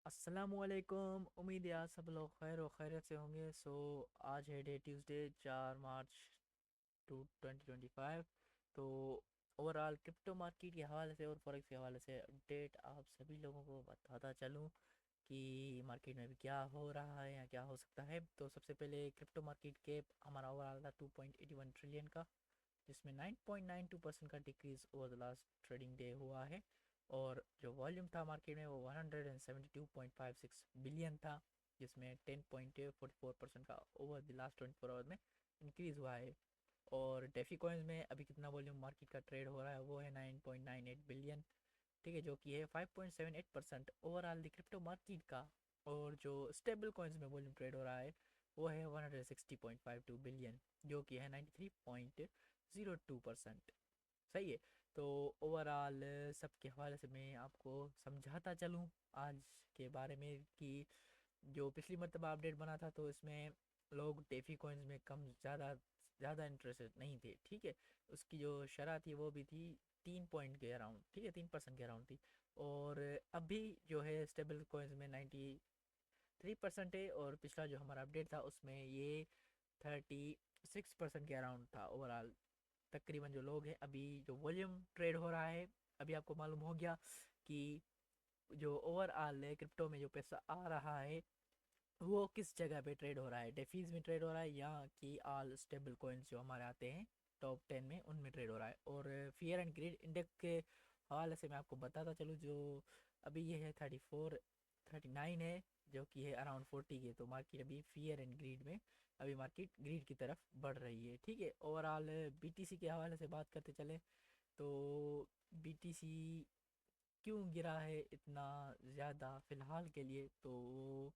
अस्सलामुअलैकुम। उम्मीद है आप सब लोग खैर व खैरियत से होंगे। आज है डे ट्यूसडे 4 मार्च 2025। तो ओवरऑल क्रिप्टो मार्केट के हवाले से और फॉरेक्स के हवाले से अपडेट आप सभी लोगों को बताता चलूँ कि मार्केट में भी क्या हो रहा है या क्या हो सकता है। तो सबसे पहले क्रिप्टो मार्केट के हमारा ओवरऑल था 2.81 ट्रिलियन का, जिसमें 9.92% का decrease over the last trading day हुआ है। और जो वॉल्यूम था मार्केट में वो 172.56 बिलियन था, जिसमें 10.44% का ओवर द लास्ट 24 आवर में इंक्रीज हुआ है। और डेफी कॉइन्स में अभी कितना वॉल्यूम मार्केट का ट्रेड हो रहा है वो है 9.98 बिलियन, ठीक है, जो कि है 5.78% ओवरऑल द क्रिप्टो मार्केट का। और जो स्टेबल कॉइन्स में वॉल्यूम ट्रेड हो रहा है वो है 160.52 बिलियन, जो कि है 93.02%। सही है। तो ओवरऑल सबके हवाले से मैं आपको समझाता चलूँ आज के बारे में कि जो पिछली मरतबा अपडेट बना था तो इसमें लोग डेफी कॉइन्स में कम ज़्यादा ज़्यादा इंटरेस्टेड नहीं थे, ठीक है। उसकी जो शरह थी वो भी थी 3 पॉइंट के अराउंड, ठीक है, 3% के अराउंड थी। और अभी जो है स्टेबल कॉइन्स में 93% है, और पिछला जो हमारा अपडेट था उसमें ये 36% के अराउंड था ओवरऑल। तकरीबन जो लोग हैं अभी जो वॉल्यूम ट्रेड हो रहा है, अभी आपको मालूम हो गया कि जो ओवरऑल क्रिप्टो में जो पैसा आ रहा है वो किस जगह पे ट्रेड हो रहा है, डेफीज में ट्रेड हो रहा है या कि ऑल स्टेबल कॉइन्स जो हमारे आते हैं टॉप 10 में उनमें ट्रेड हो रहा है। और फियर एंड ग्रीड इंडेक्स के हवाले से मैं आपको बताता चलूँ, जो अभी ये है 34 39 है, जो कि है अराउंड 40 के। तो मार्केट अभी फियर एंड ग्रीड में, अभी मार्केट ग्रीड की तरफ बढ़ रही है, ठीक है। ओवरऑल बीटीसी के हवाले से बात करते चले तो बीटीसी क्यों गिरा है इतना ज़्यादा फ़िलहाल के लिए, तो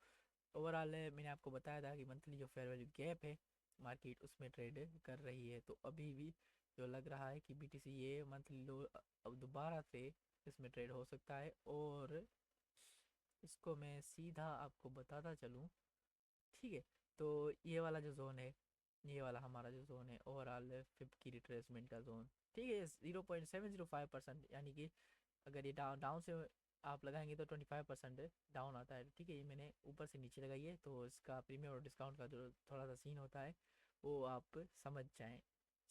ओवरऑल मैंने आपको बताया था कि मंथली जो फेयर वैल्यू गैप है मार्केट उसमें ट्रेड कर रही है। तो अभी भी जो लग रहा है कि बीटीसी ये मंथली लो अब दोबारा से इसमें ट्रेड हो सकता है। और इसको मैं सीधा आपको बताता चलूँ, ठीक है। तो ये वाला जो जोन है, ये वाला हमारा जो जोन है ओवरऑल फिफ्थ की रिट्रेसमेंट का जोन, ठीक है, 0.705%, यानी कि अगर ये डाउन डाउन से आप लगाएंगे तो 25% डाउन आता है, ठीक है। ये मैंने ऊपर से नीचे लगाई है तो इसका प्रीमियम और डिस्काउंट का जो थोड़ा सा सीन होता है वो आप समझ जाएं।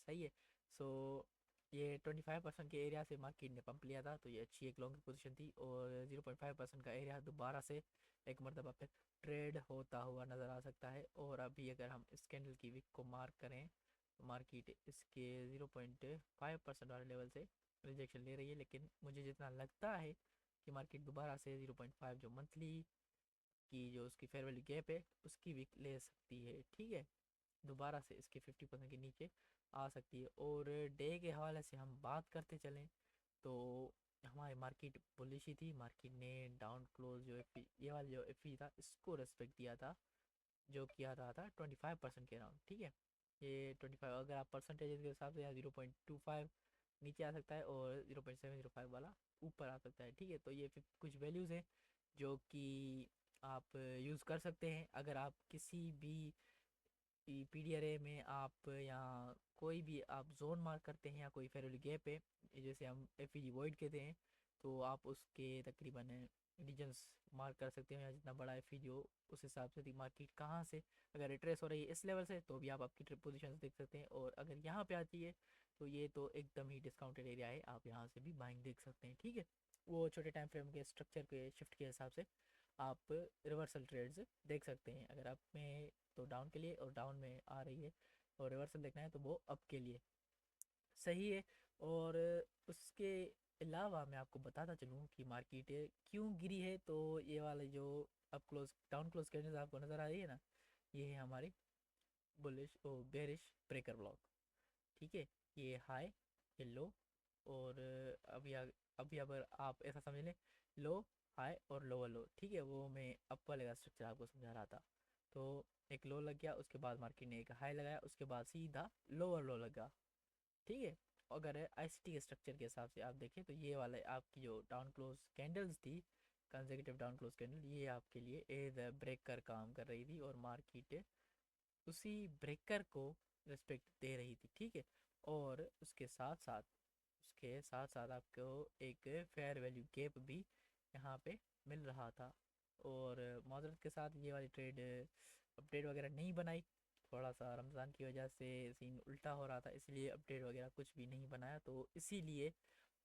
सही है। सो ये 25% के एरिया से मार्केट ने पंप लिया था, तो ये अच्छी एक लॉन्ग पोजीशन थी। और 0.5% का एरिया दोबारा से एक मरतबा पे ट्रेड होता हुआ नज़र आ सकता है। और अभी अगर हम इस कैंडल की विक को मार्क करें तो मार्केट इसके 0.5% वाले लेवल से रिजेक्शन ले रही है, लेकिन मुझे जितना लगता है कि मार्केट दोबारा से 0.5 जो मंथली की जो उसकी फेयर वैल्यू गैप है उसकी विक ले सकती है, ठीक है। दोबारा से इसके 50% के नीचे आ सकती है। और डे के हवाले से हम बात करते चलें तो हमारी मार्केट बुलिश ही थी। मार्केट ने डाउन क्लोज जो ये वाला जो एफ था इसको रेस्पेक्ट दिया था, जो किया रहा था 25% के अराउंड, ठीक है। ये 25 अगर आप परसेंटेज के हिसाब से यहाँ 0.25 नीचे आ सकता है और 0.705 वाला ऊपर आ सकता है, ठीक है। तो ये कुछ वैल्यूज़ हैं जो कि आप यूज़ कर सकते हैं अगर आप किसी भी पीडीआरए में आप या कोई भी आप जोन मार्क करते हैं या कोई फेरोली गैप है, जैसे हम एफ ई वॉइड कहते हैं, तो आप उसके तकरीबन रीजन्स मार्क कर सकते हो या जितना बड़ा एफ ई हो उस हिसाब से मार्केट कहाँ से अगर रिट्रेस हो रही है इस लेवल से तो भी आप आपकी ट्रिप पोजीशन देख सकते हैं। और अगर यहाँ पे आती है तो ये तो एकदम ही डिस्काउंटेड एरिया है, आप यहाँ से भी बाइंग देख सकते हैं, ठीक है। वो छोटे टाइम फ्रेम के स्ट्रक्चर के शिफ्ट के हिसाब से आप रिवर्सल ट्रेड्स देख सकते हैं। अगर आप में तो डाउन के लिए और डाउन में आ रही है और रिवर्सल देखना है तो वो अप के लिए सही है। और उसके अलावा मैं आपको बताता चलूँ कि मार्केट क्यों गिरी है। तो ये वाले जो up close down close candles आपको नज़र आ रही है ना, ये है हमारी बुलिश और बेरिश ब्रेकर ब्लॉक, ठीक है। ये हाई, ये लो, और अभी अभी अगर आप ऐसा समझ लें लो हाई और लोअर लो, ठीक है, वो मैं अप वाले का स्ट्रक्चर आपको समझा रहा था। तो एक लो लग गया, उसके बाद मार्केट ने एक हाई लगाया, उसके बाद सीधा लोअर लो लगा, ठीक है। अगर आईसीटी के स्ट्रक्चर के हिसाब से आप देखें तो ये वाले आपकी जो डाउन क्लोज कैंडल्स थी, कंसेक्यूटिव डाउन क्लोज कैंडल, ये आपके लिए एज ब्रेकर काम कर रही थी और मार्केट उसी ब्रेकर को रिस्पेक्ट दे रही थी, ठीक है। और उसके साथ साथ आपको एक फेयर वैल्यू गैप भी यहाँ पे मिल रहा था, और माजरत के साथ ये वाली ट्रेड अपडेट वगैरह नहीं बनाई, थोड़ा सा रमज़ान की वजह से सीन उल्टा हो रहा था, इसलिए अपडेट वगैरह कुछ भी नहीं बनाया, तो इसीलिए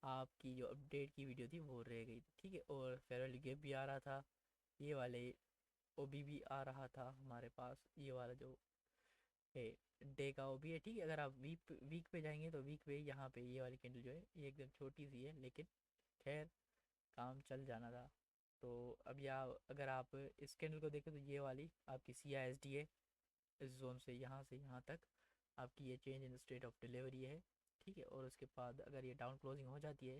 आपकी जो अपडेट की वीडियो थी वो रह गई थी। ठीक है, और फेयरवेल गिफ्ट भी आ रहा था, ये वाले ओबी भी आ रहा था हमारे पास, ये वाला जो है डे का ओबी है। ठीक है, अगर आप वीक वीक पे जाएंगे तो वीक पे यहाँ पे ये वाली कैंडल जो है ये एकदम छोटी सी है, लेकिन खैर काम चल जाना था। तो अब या अगर आप इस कैंडल को देखें तो ये वाली आपकी CISD है, इस जोन से यहाँ तक आपकी ये change in state of delivery है। ठीक है, और उसके बाद अगर ये डाउन क्लोजिंग हो जाती है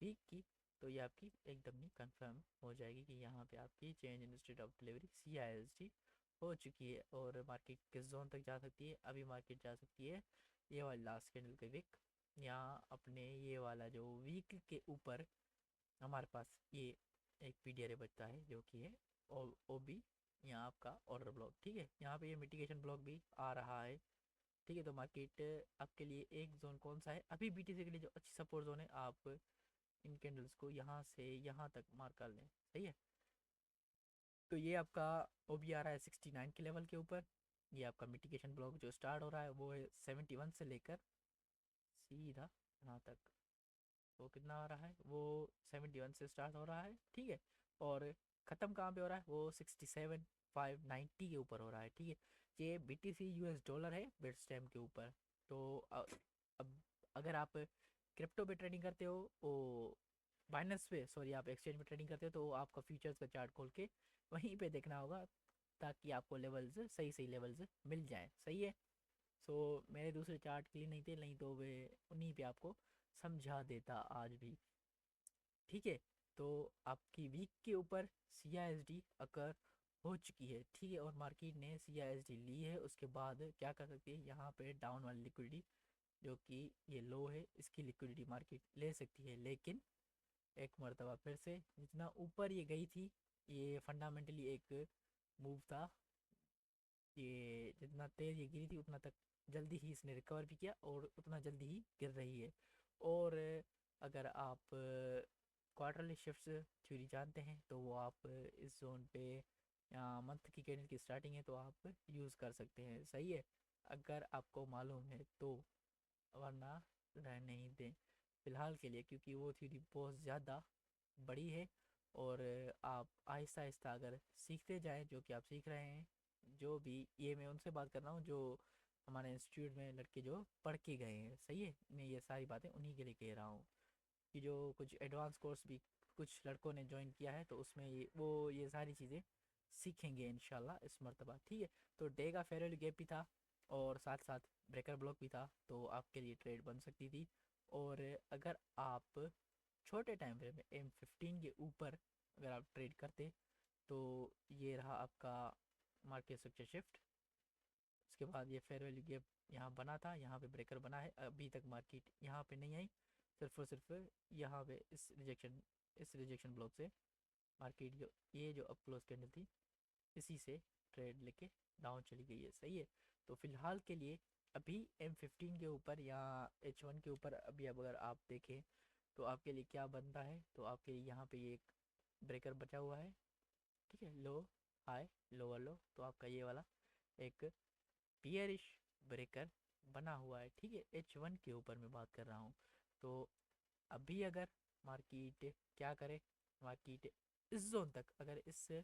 वीक की, तो ये आपकी एकदम ही कंफर्म हो जाएगी कि यहाँ पे आपकी change in state of delivery CISD हो चुकी है। और मार्केट किस जोन तक जा सकती है, अभी मार्केट जा सकती है ये वाली लास्ट कैंडल के वीक, यहाँ अपने ये वाला जो वीक के ऊपर हमारे पास ये एक PDRA बचता है जो कि है OB, यहाँ आपका ऑर्डर ब्लॉक। ठीक है, यहाँ पे ये मिटिगेशन ब्लॉक भी आ रहा है। ठीक है, तो मार्केट आपके लिए एक जोन कौन सा है अभी BTC के लिए जो अच्छी सपोर्ट जोन है, आप इन कैंडल्स को यहाँ से यहाँ तक मार्क कर लें। सही है, तो ये आपका OB आ रहा है 69 के लेवल के ऊपर। ये आपका मिटिगेशन ब्लॉक जो स्टार्ट हो रहा है वो है 71 से लेकर सीधा यहाँ तक, वो कितना आ रहा है, वो 71 से स्टार्ट हो रहा है। ठीक है, और ख़त्म कहाँ पे हो रहा है, वो 67,590 के ऊपर हो रहा है। ठीक है, ये BTC US डॉलर है बिट स्टैम के ऊपर। तो अब अगर आप क्रिप्टो पे ट्रेडिंग करते हो, ओ बाइनेंस पे सॉरी आप एक्सचेंज में ट्रेडिंग करते हो, तो आपका फ्यूचर्स का चार्ट खोल के वहीं पे देखना होगा, ताकि आपको लेवल्स सही सही लेवल्स मिल जाए। सही है, सो मेरे दूसरे चार्ट के लिए नहीं थे, नहीं तो वे उन्हीं पे आपको समझा देता आज भी। ठीक है, तो आपकी वीक के ऊपर CISD अकर हो चुकी है। ठीक है, और मार्केट ने CISD ली है, उसके बाद क्या कर सकती है, यहाँ पे डाउन वाली लिक्विडिटी जो कि ये लो है, इसकी लिक्विडिटी मार्केट ले सकती है। लेकिन एक मरतबा फिर से जितना ऊपर ये गई थी, ये फंडामेंटली एक मूव था, ये जितना तेज ये गिरी थी उतना तक जल्दी ही इसने रिकवर भी किया और उतना जल्दी ही गिर रही है। और अगर आप क्वार्टरली शिफ्ट थ्योरी जानते हैं तो वो आप इस जोन पे या मंथ की कैंडल की स्टार्टिंग है तो आप यूज़ कर सकते हैं। सही है, अगर आपको मालूम है तो, वरना रहने नहीं दें फ़िलहाल के लिए, क्योंकि वो थ्योरी बहुत ज़्यादा बड़ी है। और आप आहिस्ता आहिस्ता अगर सीखते जाएं, जो कि आप सीख रहे हैं, जो भी ये मैं उनसे बात कर रहा हूँ जो हमारे इंस्टीट्यूट में लड़के जो पढ़ के गए हैं। सही है, मैं ये सारी बातें उन्हीं के लिए कह रहा हूँ कि जो कुछ एडवांस कोर्स भी कुछ लड़कों ने ज्वाइन किया है, तो उसमें ये सारी चीज़ें सीखेंगे इंशाल्लाह इस मरतबा। ठीक है, तो डे का फेयरवेल गैप भी था और साथ साथ ब्रेकर ब्लॉक भी था, तो आपके लिए ट्रेड बन सकती थी। और अगर आप छोटे टाइम फ्रेम में M15 के ऊपर अगर आप ट्रेड करते, तो ये रहा आपका मार्केट स्ट्रक्चर शिफ्ट। उसके बाद ये फेयर वैल्यू गैप यहाँ बना था, यहाँ पे ब्रेकर बना है, अभी तक मार्केट यहाँ पे नहीं आई, सिर्फ और सिर्फ यहाँ पे इस रिजेक्शन ब्लॉक से मार्केट जो ये जो अप क्लोज कैंडल थी इसी से ट्रेड लेके डाउन चली गई है। सही है, तो फिलहाल के लिए अभी M15 के ऊपर या H1 के ऊपर अभी अब अगर आप देखें तो आपके लिए क्या बनता है, तो आपके लिए यहाँ पे ये एक ब्रेकर बचा हुआ है। ठीक है, लो हाई लोअर लो, तो आपका ये वाला एक बियरिश ब्रेकर बना हुआ है। ठीक है, H1 के ऊपर मैं बात कर रहा हूँ। तो अभी अगर मार्केट क्या करे, मार्केट इस जोन तक अगर इससे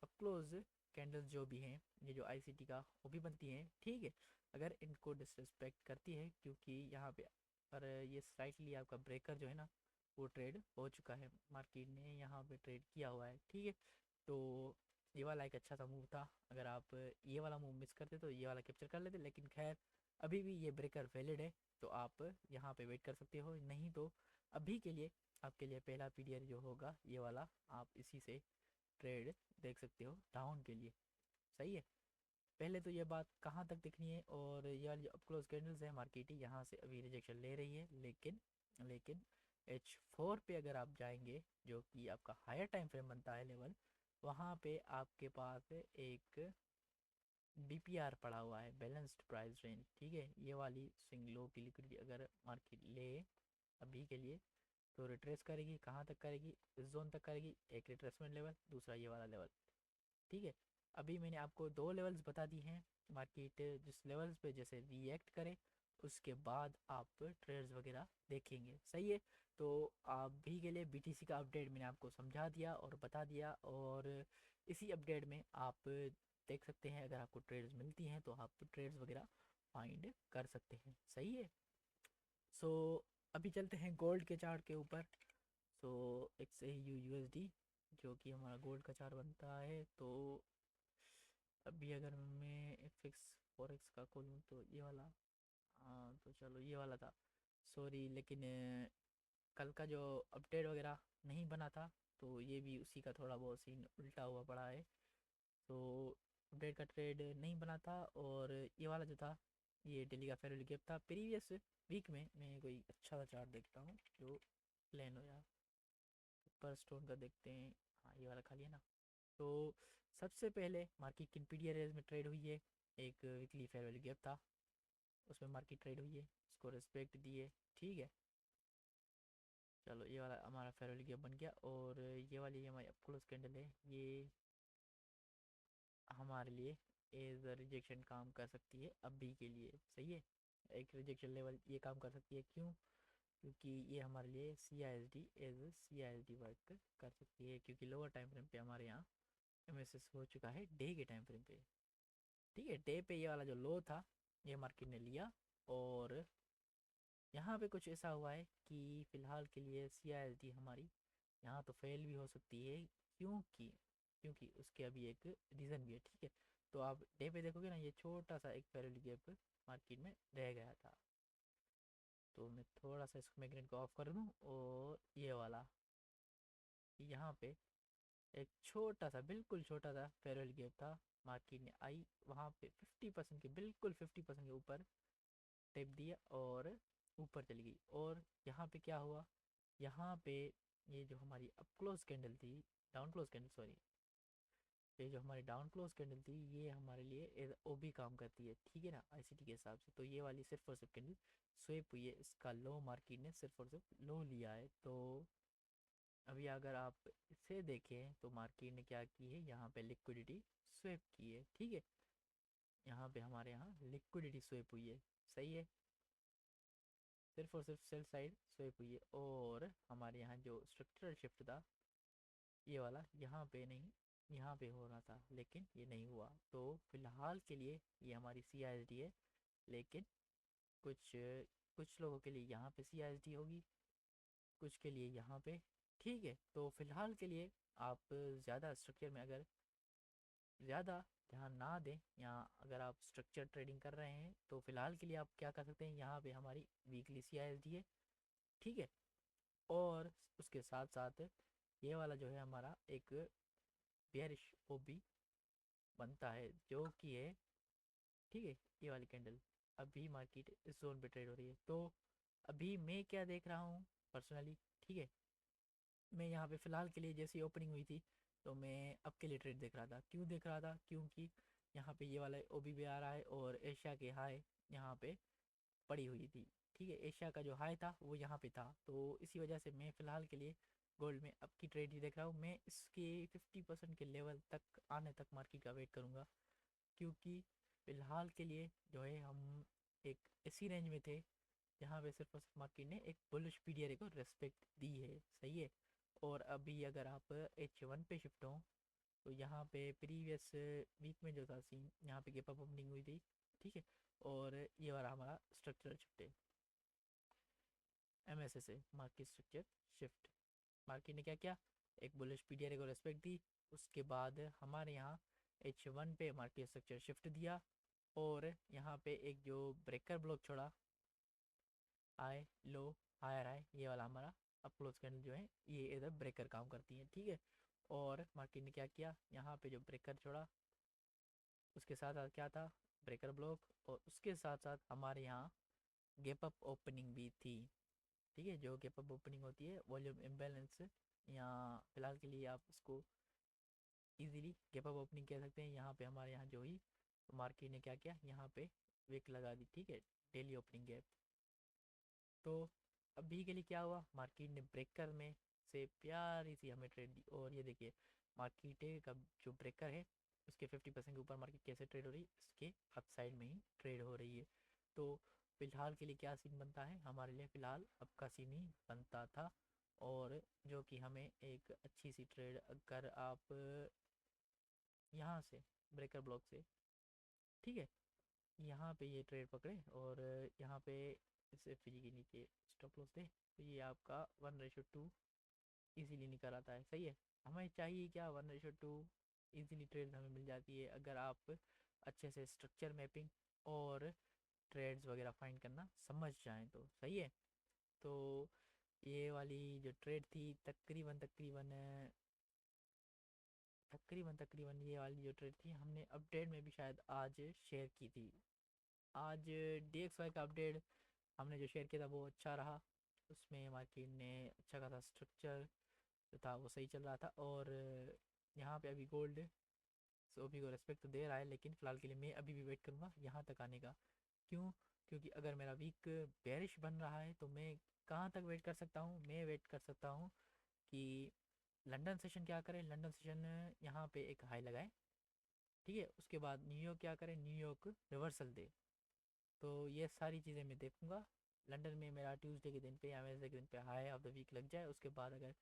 अब क्लोज कैंडल्स जो भी हैं, ये जो ICT का वो भी बनती हैं, ठीक है, अगर इनको डिसरिस्पेक्ट करती है, क्योंकि यहाँ पे पर ये स्लाइटली आपका ब्रेकर जो है ना वो ट्रेड हो चुका है, मार्केट ने यहाँ पे ट्रेड किया हुआ है। ठीक है, तो ये वाला एक अच्छा सा मूव था, अगर आप ये वाला मूव मिस करते तो ये वाला कैप्चर कर लेते, लेकिन खैर अभी भी ये ब्रेकर वैलिड है, तो आप यहाँ पे वेट कर सकते हो। नहीं तो अभी के लिए आपके लिए पहला PDR जो होगा ये वाला, आप इसी से ट्रेड देख सकते हो डाउन के लिए। सही है, पहले तो ये बात कहाँ तक दिखनी है, और ये वाली जो अप क्लोज कैंडल्स है मार्केट ही यहाँ से अभी रिजेक्शन ले रही है, लेकिन H4 पे अगर आप जाएंगे जो कि आपका हायर टाइम फ्रेम बनता है लेवल, वहाँ पे आपके पास एक BPR पड़ा हुआ है, बैलेंस्ड प्राइस रेंज। ठीक है, ये वाली स्विंग लो की लिक्विडिटी अगर मार्केट ले अभी के लिए, तो रिट्रेस करेगी, कहाँ तक करेगी, इस जोन तक करेगी, एक रिट्रेसमेंट लेवल, दूसरा ये वाला लेवल। ठीक है, अभी मैंने आपको दो लेवल्स बता दी हैं। मार्केट जिस लेवल्स पे जैसे रिएक्ट करे उसके बाद आप ट्रेड्स वगैरह देखेंगे। सही है, तो अभी के लिए बीटीसी का अपडेट मैंने आपको समझा दिया और बता दिया, और इसी अपडेट में आप देख सकते हैं अगर आपको ट्रेड्स मिलती हैं तो आप ट्रेड्स वगैरह फाइंड कर सकते हैं। सही है, सो अभी चलते हैं गोल्ड के चार्ट के ऊपर। सो XAUUSD जो कि हमारा गोल्ड का चार्ट बनता है। तो अभी अगर मैं FX फॉरेक्स का खोलूँ तो ये वाला, हाँ तो चलो ये वाला था, सॉरी, लेकिन कल का जो अपडेट वगैरह नहीं बना था तो ये भी उसी का थोड़ा बहुत सीन उल्टा हुआ पड़ा है। तो अपडेट का ट्रेड नहीं बना था, और ये वाला जो था ये डेली का फेयरवेल गैप था। प्रीवियस वीक में मैं कोई अच्छा सा चार्ट देखता हूँ जो प्लेन हो यार, पर स्टोन का देखते हैं। हाँ ये वाला खाली है ना। तो सबसे पहले मार्केट किन पीडीआर में ट्रेड हुई है, एक वीकली फेयरवेल गैप था उसमें मार्केट ट्रेड हुई है, उसको रिस्पेक्ट दिए। ठीक है, चलो ये वाला हमारा फेयरवेल गैप बन गया, और ये वाली हमारी अपक्लोज कैंडल है, ये हमारे लिए एज अ रिजेक्शन काम कर सकती है अभी के लिए। सही है, एक रिजेक्शन लेवल ये काम कर सकती है। क्यों? क्योंकि ये हमारे लिए सी आई एस डी वर्क कर सकती है, क्योंकि लोअर टाइम फ्रेम पे हमारे यहाँ एमएसएस हो चुका है डे के टाइम फ्रेम पे। ठीक है, डे पे ये वाला जो लो था ये मार्केट ने लिया, और यहाँ पे कुछ ऐसा हुआ है कि फ़िलहाल के लिए CISD हमारी यहाँ तो फेल भी हो सकती है। क्योंकि क्योंकि उसके अभी एक रीज़न भी है। ठीक है, तो आप डे पे देखोगे ना, ये छोटा सा एक पैरेलल गैप मार्केट में रह गया था। तो मैं थोड़ा सा इसको मैग्नेट को ऑफ कर दूँ, और ये वाला यहाँ पे एक छोटा सा, बिल्कुल छोटा सा फेयरवेल गैप था, मार्केट ने आई वहाँ पे 50% के, बिल्कुल 50% के ऊपर टेप दिया और ऊपर चली गई। और यहाँ पे क्या हुआ, यहाँ पे ये जो हमारी अप क्लोज कैंडल थी, डाउन क्लोज कैंडल सॉरी, ये जो हमारी डाउन क्लोज कैंडल थी ये हमारे लिए ओबी काम करती है। ठीक है ना, आईसीटी के हिसाब से। तो ये वाली सिर्फ और सिर्फ कैंडल स्वेप हुई है, इसका लो मार्केट ने सिर्फ और सिर्फ लो लिया है। तो अभी अगर आप इसे देखें तो मार्केट ने क्या की है, यहाँ पे लिक्विडिटी स्वेप की है। ठीक है, यहाँ पे हमारे यहाँ लिक्विडिटी स्वेप हुई है। सही है, सिर्फ और सिर्फ सेल साइड स्वेप हुई है, और हमारे यहाँ जो स्ट्रक्चरल शिफ्ट था ये वाला, यहाँ पे नहीं, यहाँ पे हो रहा था लेकिन ये नहीं हुआ। तो फिलहाल के लिए ये हमारी CISD है, लेकिन कुछ कुछ लोगों के लिए यहाँ पे CISD होगी, कुछ के लिए यहाँ पे। ठीक है, तो फिलहाल के लिए आप ज़्यादा स्ट्रक्चर में अगर ज़्यादा ध्यान ना दें, या अगर आप स्ट्रक्चर ट्रेडिंग कर रहे हैं तो फिलहाल के लिए आप क्या कर सकते हैं, यहाँ पे हमारी वीकली CISD है। ठीक है, और उसके साथ साथ ये वाला जो है हमारा एक बेयरिश ओबी बनता है जो कि है, ठीक है, ये वाली कैंडल। अभी मार्केट इस जोन पे ट्रेड हो रही है। तो अभी मैं क्या देख रहा हूँ पर्सनली, ठीक है, मैं यहाँ पे फ़िलहाल के लिए जैसी ओपनिंग हुई थी तो मैं अब के लिए ट्रेड देख रहा था। क्यों देख रहा था? क्योंकि यहाँ पे ये वाला ओबी भी आ रहा है, और एशिया के हाई यहाँ पे पड़ी हुई थी। ठीक है, एशिया का जो हाई था वो यहाँ पे था, तो इसी वजह से मैं फ़िलहाल के लिए गोल्ड में अब की ट्रेड ही देख रहा हूँ। मैं इसके 50% के लेवल तक आने तक मार्केट का वेट करूँगा, क्योंकि फ़िलहाल के लिए जो है हम एक ऐसी रेंज में थे जहाँ पे सिर्फ और सिर्फ मार्केट ने एक बुलिश पीडीआर को रेस्पेक्ट दी है। सही है, और अभी अगर आप H1 पे शिफ्ट हो तो यहाँ पे प्रीवियस वीक में जो था सीन, यहाँ पे गेप अप ओपनिंग हुई थी। ठीक है, और ये वाला हमारा स्ट्रक्चरल शिफ्ट है, MSS है, मार्केट स्ट्रक्चर शिफ्ट। मार्केट ने क्या किया, एक बुलिश पीडीआर को रेस्पेक्ट दी, उसके बाद हमारे यहाँ H1 पे मार्केट स्ट्रक्चर शिफ्ट दिया, और यहाँ पे एक जो ब्रेकर ब्लॉक छोड़ा, हाई लो हायर हाई, ये वाला हमारा अप्रोच कैंडल जो है ये इधर ब्रेकर काम करती है। ठीक है, और मार्केट ने क्या किया, यहाँ पे जो ब्रेकर छोड़ा उसके साथ साथ क्या था, ब्रेकर ब्लॉक, और उसके साथ साथ हमारे यहाँ गैप अप ओपनिंग भी थी। ठीक है, जो गैप अप ओपनिंग होती है वॉल्यूम इम्बैलेंस, या फिलहाल के लिए आप इसको इजीली गैप अप ओपनिंग कह सकते हैं। यहाँ पे हमारे यहाँ जो ही तो मार्केट ने क्या किया, यहाँ पे विक लगा दी। ठीक है, डेली ओपनिंग गैप। तो अभी के लिए क्या हुआ, मार्केट ने ब्रेकर में से प्यारी सी हमें ट्रेड दी, और ये देखिए मार्केट का जो ब्रेकर है उसके 50% के ऊपर मार्केट कैसे ट्रेड हो रही है, इसके अपसाइड में ही ट्रेड हो रही है। तो फिलहाल के लिए क्या सीन बनता है हमारे लिए, फिलहाल अब का सीन ही बनता था, और जो कि हमें एक अच्छी सी ट्रेड, अगर आप यहाँ से ब्रेकर ब्लॉक से, ठीक है, यहाँ पे ये ट्रेड पकड़े और यहाँ पे इस एफजी के नीचे स्टॉप लॉस दे, तो ये आपका 1:2 इजीली निकल आता है। सही है, हमें चाहिए क्या, 1:2 इजीली ट्रेड हमें मिल जाती है अगर आप अच्छे से स्ट्रक्चर मैपिंग और ट्रेड्स वगैरह फाइंड करना समझ जाएं तो। सही है, तो ये वाली जो ट्रेड थी तकरीबन तकरीबन तकरीबन तकरीबन ये वाली जो ट्रेड थी हमने अपडेट में भी शायद आज शेयर की थी। आज DXY का अपडेट हमने जो शेयर किया था वो अच्छा रहा, उसमें मार्केट ने अच्छा खासा स्ट्रक्चर जो था वो सही चल रहा था, और यहाँ पे अभी गोल्ड सोबी को रेस्पेक्ट तो दे रहा है, लेकिन फ़िलहाल के लिए मैं अभी भी वेट करूँगा यहाँ तक आने का। क्यों, क्योंकि अगर मेरा वीक बेरिश बन रहा है तो मैं कहाँ तक वेट कर सकता हूँ, मैं वेट कर सकता हूँ कि लंदन सेशन क्या करे, लंदन सेशन यहाँ पे एक हाई लगाए, ठीक है, उसके बाद न्यूयॉर्क क्या करे, न्यूयॉर्क रिवर्सल दे। तो ये सारी चीज़ें मैं देखूंगा। लंदन में मेरा ट्यूसडे के दिन पे या वेडनेसडे के दिन पे हाई ऑफ द वीक लग जाए, उसके बाद अगर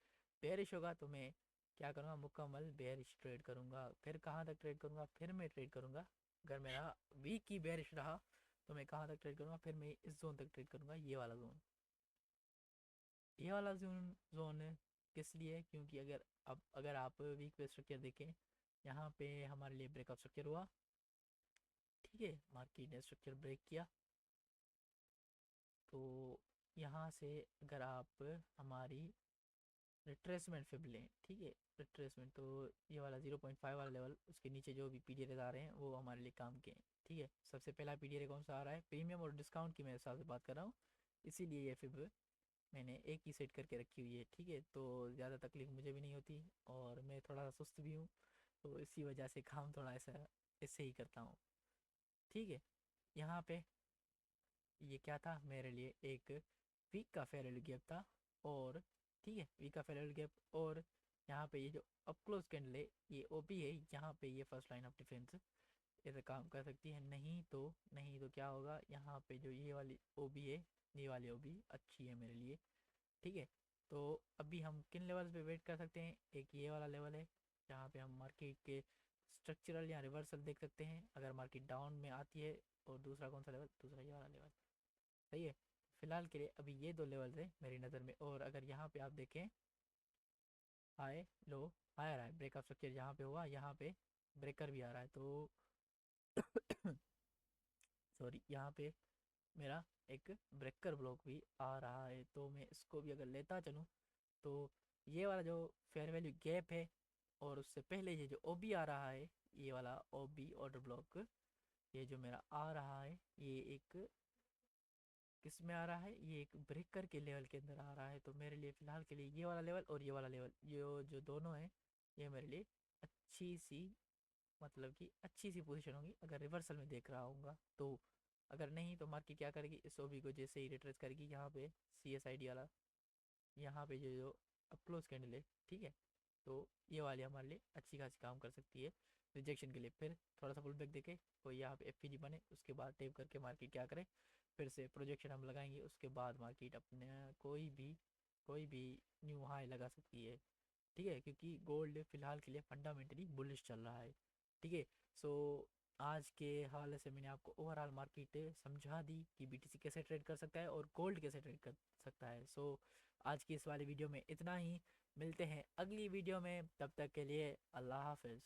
बेरिश होगा तो मैं क्या करूँगा, मुकम्मल बेरिश ट्रेड करूँगा। फिर कहाँ तक ट्रेड करूँगा, फिर मैं ट्रेड करूँगा, अगर मेरा वीक ही बेरिश रहा तो मैं कहाँ तक ट्रेड करूँगा, फिर मैं इस जोन तक ट्रेड करूँगा, ये वाला जोन। ये वाला जोन जोन किस लिए, क्योंकि अगर आप वीक पे स्ट्रक्चर देखें, यहाँ पे हमारे लिए ब्रेकआउट स्ट्रक्चर हुआ, ठीक है, मार्केट ने स्ट्रक्चर ब्रेक किया, तो यहाँ से अगर आप हमारी रिट्रेसमेंट फिब लें, ठीक है, रिट्रेसमेंट तो ये वाला 0.5 वाला लेवल, उसके नीचे जो भी पीडीआर आ रहे हैं वो हमारे लिए काम के हैं। ठीक है, सबसे पहला पीडीआर कौन सा आ रहा है, प्रीमियम और डिस्काउंट की मैं हिसाब से बात कर रहा हूँ, इसीलिए ये फिब मैंने एक ही सेट करके रखी हुई है। ठीक है, तो ज़्यादा तकलीफ मुझे भी नहीं होती, और मैं थोड़ा सा सुस्त भी हूँ, तो इसी वजह से काम थोड़ा ऐसा इससे ही करता हूँ। ठीक है, यहाँ पे ये क्या था मेरे लिए, एक वीक का फेयर वैल्यू गैप था, और ठीक है, वीक का फेयर वैल्यू गैप, और यहाँ पे ये जो अप क्लोज कैंडल है ये ओपी है, यहाँ पे ये फर्स्ट लाइन ऑफ डिफेंस ऐसे काम कर सकती है। नहीं तो क्या होगा, यहाँ पे जो ये वाली ओबी है, ये वाली ओबी अच्छी है मेरे लिए। ठीक है, तो अभी हम किन लेवल्स पे वेट कर सकते हैं, एक ये वाला लेवल है जहाँ पे हम मार्केट के स्ट्रक्चरल या रिवर्सल देख सकते हैं अगर मार्केट डाउन में आती है, और दूसरा कौन सा लेवल, दूसरा ये वाला लेवल। सही है, फिलहाल के लिए अभी ये दो लेवल्स है मेरी नज़र में, और अगर यहाँ पे आप देखें हाई लो हाई आ रहा है, ब्रेकअप स्ट्रक्चर यहाँ पे हुआ, यहाँ पे ब्रेकर भी आ रहा है, तो सॉरी, यहाँ पे मेरा एक ब्रेकर ब्लॉक भी आ रहा है, तो मैं इसको भी अगर लेता चलूँ तो ये वाला जो फेयर वैल्यू गैप है, और उससे पहले ये जो ओबी आ रहा है, ये वाला ओबी ऑर्डर ब्लॉक, ये जो मेरा आ रहा है, ये एक किस में आ रहा है, ये एक ब्रेकर के लेवल के अंदर आ रहा है। तो मेरे लिए फ़िलहाल के लिए ये वाला लेवल और ये वाला लेवल, ये जो दोनों है, ये मेरे लिए अच्छी सी, मतलब कि अच्छी सी पोजीशन होगी अगर रिवर्सल में देख रहा हूँगा तो। अगर नहीं तो मार्केट क्या करेगी, इस ओबी को जैसे ही रिट्रेस करेगी, यहाँ पे CSID वाला, यहाँ पे जो अप्रोच कैंडल है, ठीक है, तो ये वाली हमारे लिए अच्छी खासी काम कर सकती है रिजेक्शन के लिए। फिर थोड़ा सा पुल बैक देखे, कोई यहाँ पे FPG बने, उसके बाद टेप करके मार्केट क्या करे, फिर से प्रोजेक्शन हम लगाएंगे, उसके बाद मार्केट अपने कोई भी न्यू हाई लगा सकती है। ठीक है, क्योंकि गोल्ड फिलहाल के लिए फंडामेंटली बुलिश चल रहा है। ठीक है, सो आज के हवाले से मैंने आपको ओवरऑल मार्केट समझा दी कि BTC कैसे ट्रेड कर सकता है और गोल्ड कैसे ट्रेड कर सकता है। सो आज की इस वाली वीडियो में इतना ही, मिलते हैं अगली वीडियो में, तब तक के लिए अल्लाह हाफिज़।